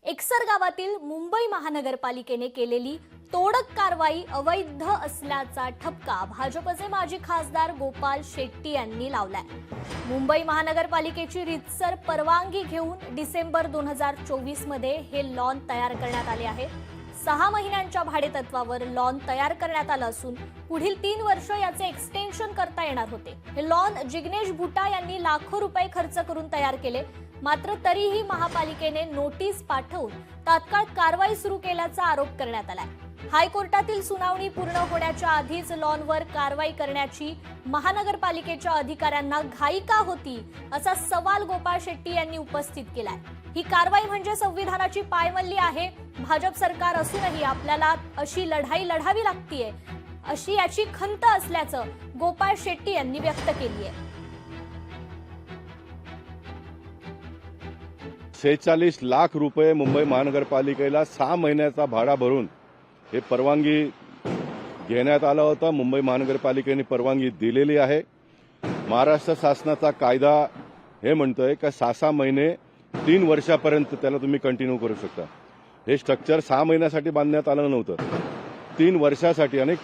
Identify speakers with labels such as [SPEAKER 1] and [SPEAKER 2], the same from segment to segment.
[SPEAKER 1] एकसर गावातील मुंबई महानगरपालिकेने केलेली तोडक कारवाई अवैध असल्याचा ठपका भाजपचे माजी खासदार गोपाल शेट्टी यांनी लावलाय। मुंबई महानगरपालिकेची रीतसर परवानगी घेऊन डिसेंबर 2024 मध्ये हे लॉन तयार करण्यात आले आहे। 6 महिन्यांच्या भाडेतत्वावर लॉन तयार करण्यात आलं असून पुढील 3 वर्ष याचे एक्सटेन्शन करता येणार होते। हे लॉन जिग्नेश भुटा यांनी लाखो रुपये खर्च करून तयार केले, मात्र तरीही महापालिकेने नोटीस पाठवून तात्काळ कारवाई सुरू केल्याचा आरोप करण्यात आलाय। हायकोर्टातील सुनावणी पूर्ण होण्याच्या आधीच लॉनवर कारवाई करण्याची महानगरपालिकेच्या अधिकाऱ्यांना घाई का होती, असा सवाल गोपाळ शेट्टी यांनी उपस्थित केलाय। ही कारवाई म्हणजे संविधानाची पायमल्ली आहे। भाजप सरकार असूनही आपल्याला अशी लढाई लढावी लागतीये, अशी याची खंत असल्याचं गोपाळ शेट्टी यांनी व्यक्त केली आहे।
[SPEAKER 2] 46 लाख रुपये मुंबई महानगरपालिकेला 6 महिन्याचा भाडा भरून हे परवानगी घेण्यात आलं होतं। मुंबई महानगरपालिकेने परवानगी दिलेली आहे। महाराष्ट्र शासनाचा कायदा हे म्हणतोय की 6 महिने 3 वर्षापर्यंत त्याला तुम्ही कंटिन्यू करू शकता। हे स्ट्रक्चर 6 महिन्यासाठी बांधण्यात आलं नव्हतं, 3 वर्षासाठी। आणि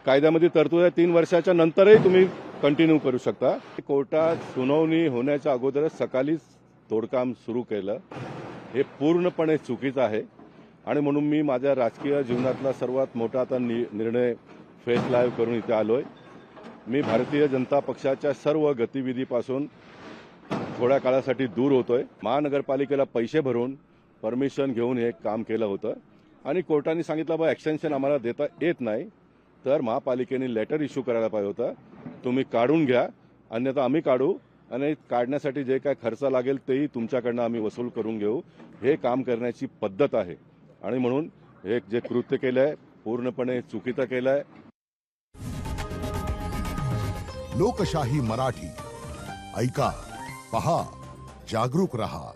[SPEAKER 2] कायद्यामध्ये तरतूद आहे 3 वर्षाच्या नंतरही तुम्ही कंटिन्यू करू शकता। कोर्टात सुनावणी होण्याच्या अगोदरच सकाळीच तोडकाम सुरू केलं, हे पूर्णपणे चुकीचं आहे। आणि म्हणून मी माझ्या राजकीय जीवनातला सर्वात मोठा आता निर्णय फेस लाईव्ह करून इथे आलोय। मी भारतीय जनता पक्षाच्या सर्व गतिविधीपासून थोड्या काळासाठी दूर होतोय। महानगरपालिकेला पैसे भरून परमिशन घेऊन हे काम केलं होतं आणि कोर्टाने सांगितलं बा एक्सटेन्शन आम्हाला देता येत नाही, तर महापालिकेने लेटर इश्यू करायला पाहिजे होतं, तुम्ही काढून घ्या, अन्यथा आम्ही काढू आणि काढण्यासाठी जे काय खर्च लागेल तेही तुमच्याकडनं आम्ही वसूल करून घेऊ। हे काम करण्याची पद्धत आहे आणि म्हणून हे जे कृत्य केलंय पूर्णपणे चुकीचं केलंय।
[SPEAKER 3] लोकशाही मराठी ऐका, पहा, जागरूक रहा।